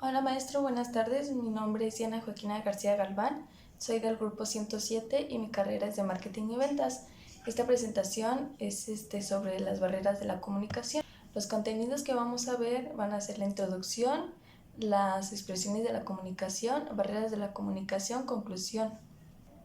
Hola maestro, buenas tardes. Mi nombre es Diana Joaquina García Galván. Soy del grupo 107 y mi carrera es de marketing y ventas. Esta presentación es sobre las barreras de la comunicación. Los contenidos que vamos a ver van a ser la introducción, las expresiones de la comunicación, barreras de la comunicación, conclusión.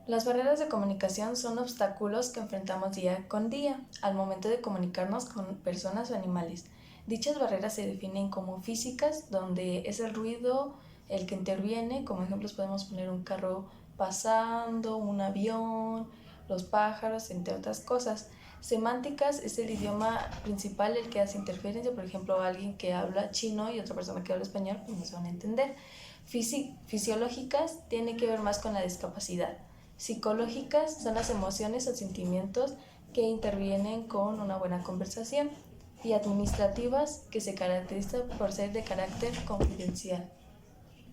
Las barreras de comunicación son obstáculos que enfrentamos día con día al momento de comunicarnos con personas o animales. Dichas barreras se definen como físicas, donde es el ruido el que interviene. Como ejemplos podemos poner un carro pasando, un avión, los pájaros, entre otras cosas. Semánticas es el idioma principal el que hace interferencia. Por ejemplo, alguien que habla chino y otra persona que habla español, pues no se van a entender. Fisiológicas tiene que ver más con la discapacidad. Psicológicas son las emociones o sentimientos que intervienen con una buena conversación, y administrativas, que se caracterizan por ser de carácter confidencial.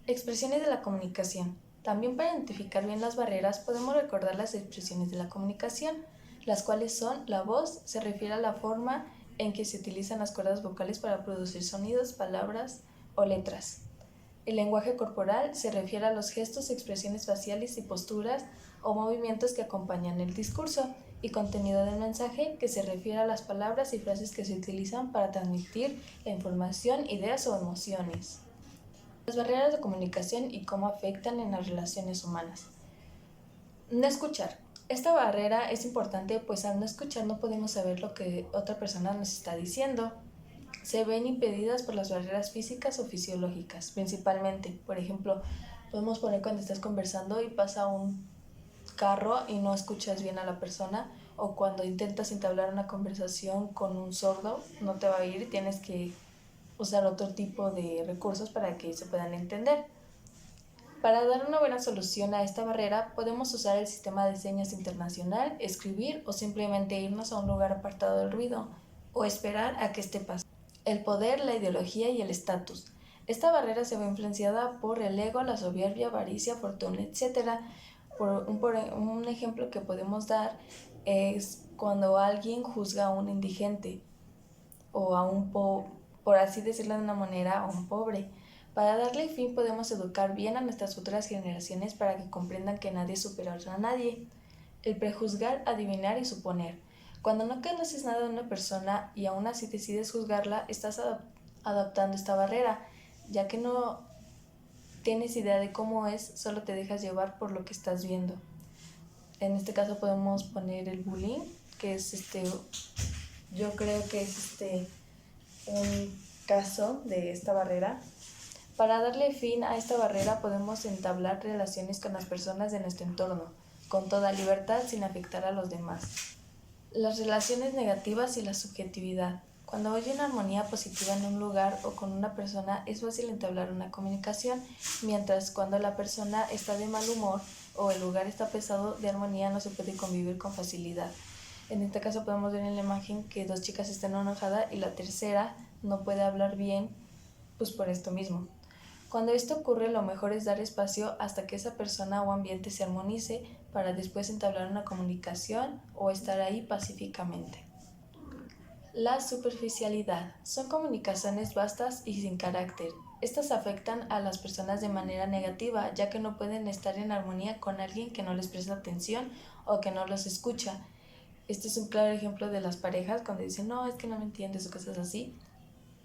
Expresiones de la comunicación. También, para identificar bien las barreras, podemos recordar las expresiones de la comunicación, las cuales son: la voz se refiere a la forma en que se utilizan las cuerdas vocales para producir sonidos, palabras o letras. El lenguaje corporal se refiere a los gestos, expresiones faciales y posturas o movimientos que acompañan el discurso. Y contenido del mensaje, que se refiere a las palabras y frases que se utilizan para transmitir la información, ideas o emociones. Las barreras de comunicación y cómo afectan en las relaciones humanas. No escuchar. Esta barrera es importante, pues al no escuchar no podemos saber lo que otra persona nos está diciendo. Se ven impedidas por las barreras físicas o fisiológicas, principalmente. Por ejemplo, podemos poner cuando estás conversando y pasa un carro y no escuchas bien a la persona, o cuando intentas entablar una conversación con un sordo, no te va a oír y tienes que usar otro tipo de recursos para que se puedan entender. Para dar una buena solución a esta barrera, podemos usar el sistema de señas internacional, escribir o simplemente irnos a un lugar apartado del ruido o esperar a que esté pasando. El poder, la ideología y el estatus. Esta barrera se ve influenciada por el ego, la soberbia, avaricia, fortuna, etc. Un ejemplo que podemos dar es cuando alguien juzga a un indigente o a por así decirlo de una manera, a un pobre. Para darle fin podemos educar bien a nuestras futuras generaciones para que comprendan que nadie es superior a nadie. El prejuzgar, adivinar y suponer. Cuando no conoces nada de una persona y aún así decides juzgarla, estás adoptando esta barrera, ya que no tienes idea de cómo es, solo te dejas llevar por lo que estás viendo. En este caso podemos poner el bullying, que es yo creo que es un caso de esta barrera. Para darle fin a esta barrera podemos entablar relaciones con las personas de nuestro entorno, con toda libertad, sin afectar a los demás. Las relaciones negativas y la subjetividad. Cuando hay una armonía positiva en un lugar o con una persona, es fácil entablar una comunicación, mientras cuando la persona está de mal humor o el lugar está pesado de armonía, no se puede convivir con facilidad. En este caso podemos ver en la imagen que dos chicas están enojadas y la tercera no puede hablar bien, pues por esto mismo. Cuando esto ocurre, lo mejor es dar espacio hasta que esa persona o ambiente se armonice para después entablar una comunicación o estar ahí pacíficamente. La superficialidad. Son comunicaciones vastas y sin carácter. Estas afectan a las personas de manera negativa, ya que no pueden estar en armonía con alguien que no les presta atención o que no los escucha. Este es un claro ejemplo de las parejas cuando dicen, no, es que no me entiendes o cosas así.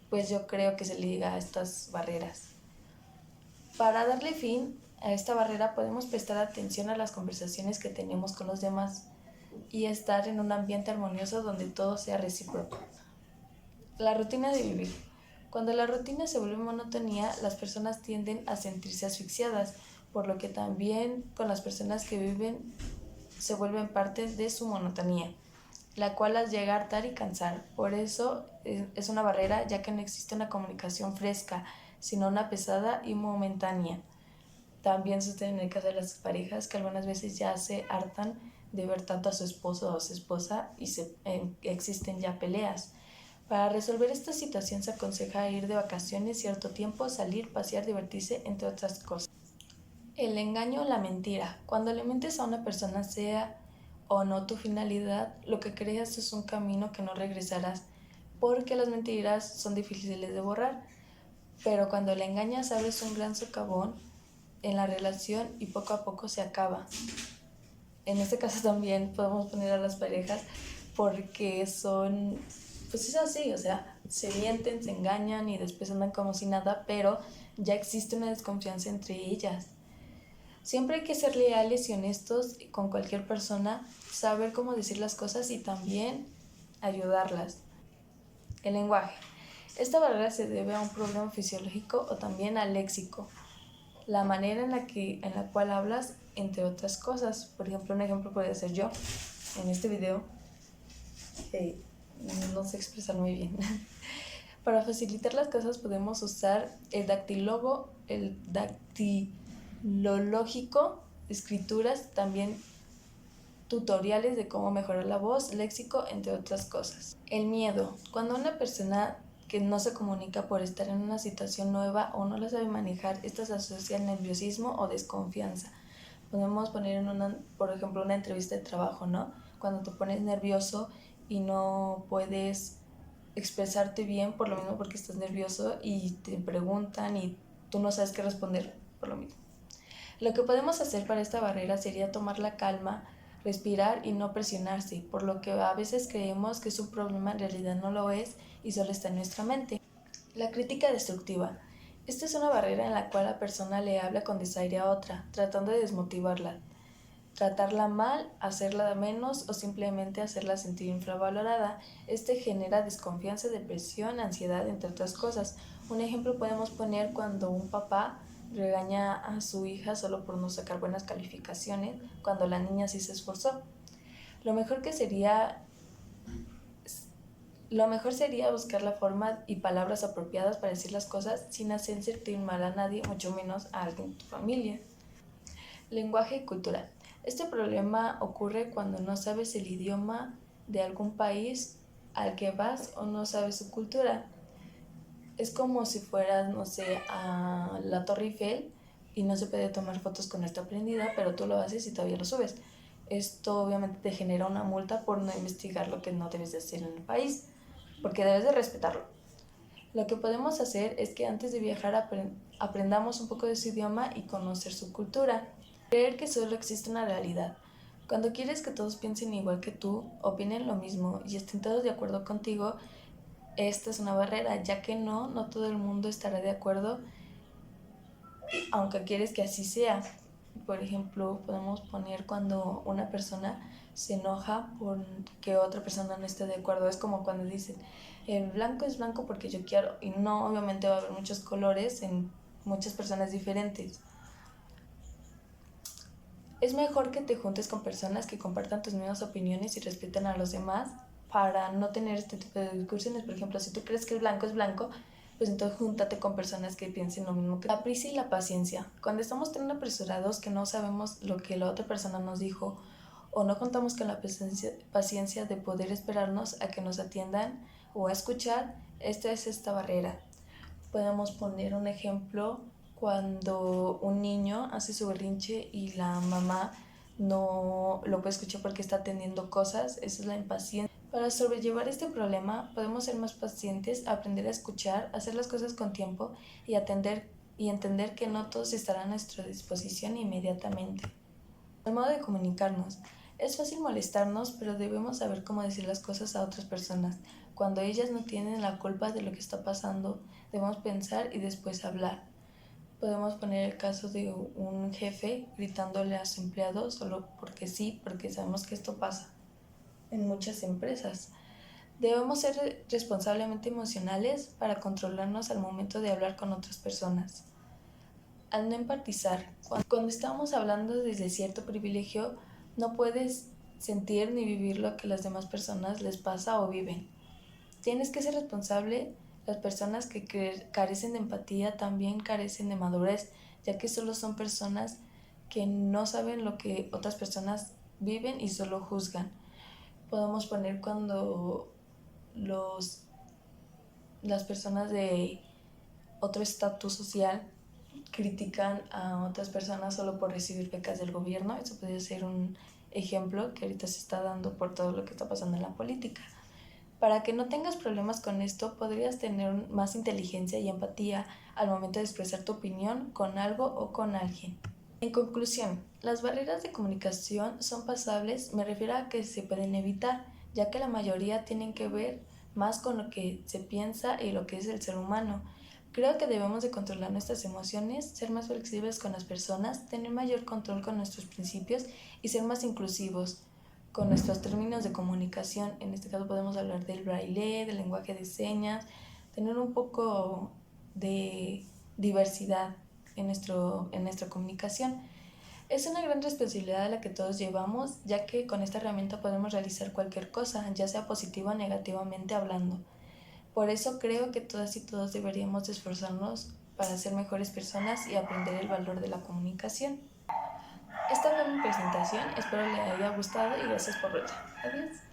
Pues yo creo que se liga a estas barreras. Para darle fin a esta barrera podemos prestar atención a las conversaciones que tenemos con los demás y estar en un ambiente armonioso donde todo sea recíproco. La rutina de vivir. Cuando la rutina se vuelve monotonía, las personas tienden a sentirse asfixiadas, por lo que también con las personas que viven se vuelven parte de su monotonía, la cual las llega a hartar y cansar. Por eso es una barrera, ya que no existe una comunicación fresca, sino una pesada y momentánea. También sucede en el caso de las parejas que algunas veces ya se hartan de ver tanto a su esposo o a su esposa y existen ya peleas. Para resolver esta situación se aconseja ir de vacaciones cierto tiempo, salir, pasear, divertirse, entre otras cosas. El engaño o la mentira. Cuando le mientes a una persona, sea o no tu finalidad, lo que creas es un camino que no regresarás, porque las mentiras son difíciles de borrar. pero cuando la engañas abres un gran socavón en la relación y poco a poco se acaba. En este caso también podemos poner a las parejas porque son, pues es así, o sea, se mienten, se engañan y después andan como si nada, pero ya existe una desconfianza entre ellas. Siempre hay que ser leales y honestos con cualquier persona, saber cómo decir las cosas y también ayudarlas. El lenguaje. Esta barrera se debe a un problema fisiológico o también al léxico, la manera en la cual hablas, entre otras cosas. Por ejemplo, un ejemplo podría ser yo en este video. No sé expresar muy bien. Para facilitar las cosas podemos usar el dactilológico, escrituras, también tutoriales de cómo mejorar la voz, léxico, entre otras cosas. El miedo. Cuando una persona que no se comunica por estar en una situación nueva o no la sabe manejar, esto se asocia al nerviosismo o desconfianza. Podemos poner por ejemplo, una entrevista de trabajo, ¿no? Cuando te pones nervioso y no puedes expresarte bien por lo mismo porque estás nervioso y te preguntan y tú no sabes qué responder por lo mismo. Lo que podemos hacer para esta barrera sería tomar la calma, respirar y no presionarse, por lo que a veces creemos que es un problema, en realidad no lo es y solo está en nuestra mente. La crítica destructiva. Esta es una barrera en la cual la persona le habla con desaire a otra, tratando de desmotivarla, tratarla mal, hacerla de menos o simplemente hacerla sentir infravalorada. Este genera desconfianza, depresión, ansiedad, entre otras cosas. Un ejemplo podemos poner cuando un papá regaña a su hija solo por no sacar buenas calificaciones, cuando la niña sí se esforzó. Lo mejor sería buscar la forma y palabras apropiadas para decir las cosas sin hacer sentir mal a nadie, mucho menos a alguien de tu familia. Lenguaje y cultura. Este problema ocurre cuando no sabes el idioma de algún país al que vas o no sabes su cultura. Es como si fueras, no sé, a la Torre Eiffel y no se puede tomar fotos con esta prendida, pero tú lo haces y todavía lo subes. Esto obviamente te genera una multa por no investigar lo que no debes de hacer en el país, porque debes de respetarlo. Lo que podemos hacer es que antes de viajar aprendamos un poco de su idioma y conocer su cultura. Creer que solo existe una realidad. Cuando quieres que todos piensen igual que tú, opinen lo mismo y estén todos de acuerdo contigo, esta es una barrera, ya que no todo el mundo estará de acuerdo, aunque quieres que así sea. Por ejemplo, podemos poner cuando una persona se enoja por que otra persona no esté de acuerdo. Es como cuando dicen, el blanco es blanco porque yo quiero, y no, obviamente va a haber muchos colores en muchas personas diferentes. Es mejor que te juntes con personas que compartan tus mismas opiniones y respeten a los demás para no tener este tipo de discusiones. Por ejemplo, si tú crees que el blanco es blanco, pues entonces júntate con personas que piensen lo mismo que tú. La prisa y la paciencia. Cuando estamos tan apresurados que no sabemos lo que la otra persona nos dijo o no contamos con la paciencia de poder esperarnos a que nos atiendan o a escuchar, esta es esta barrera. Podemos poner un ejemplo cuando un niño hace su berrinche y la mamá no lo puede escuchar porque está atendiendo cosas, esa es la impaciencia. Para sobrellevar este problema podemos ser más pacientes, aprender a escuchar, hacer las cosas con tiempo y entender que no todos estarán a nuestra disposición inmediatamente. El modo de comunicarnos. Es fácil molestarnos, pero debemos saber cómo decir las cosas a otras personas. Cuando ellas no tienen la culpa de lo que está pasando, debemos pensar y después hablar. Podemos poner el caso de un jefe gritándole a su empleado solo porque sí, porque sabemos que esto pasa en muchas empresas. Debemos ser responsablemente emocionales para controlarnos al momento de hablar con otras personas. Al no empatizar, cuando estamos hablando desde cierto privilegio, no puedes sentir ni vivir lo que las demás personas les pasa o viven. Tienes que ser responsable. Las personas que carecen de empatía también carecen de madurez, ya que solo son personas que no saben lo que otras personas viven y solo juzgan. Podemos poner cuando las personas de otro estatus social critican a otras personas solo por recibir becas del gobierno. Eso podría ser un ejemplo que ahorita se está dando por todo lo que está pasando en la política. Para que no tengas problemas con esto, podrías tener más inteligencia y empatía al momento de expresar tu opinión con algo o con alguien. En conclusión, las barreras de comunicación son pasables, me refiero a que se pueden evitar, ya que la mayoría tienen que ver más con lo que se piensa y lo que es el ser humano. Creo que debemos de controlar nuestras emociones, ser más flexibles con las personas, tener mayor control con nuestros principios y ser más inclusivos con nuestros términos de comunicación. En este caso podemos hablar del braille, del lenguaje de señas, tener un poco de diversidad en nuestra comunicación. Es una gran responsabilidad a la que todos llevamos, ya que con esta herramienta podemos realizar cualquier cosa, ya sea positiva o negativamente hablando. Por eso creo que todas y todos deberíamos esforzarnos para ser mejores personas y aprender el valor de la comunicación. Esta fue mi presentación, espero le haya gustado y gracias por verla. Adiós.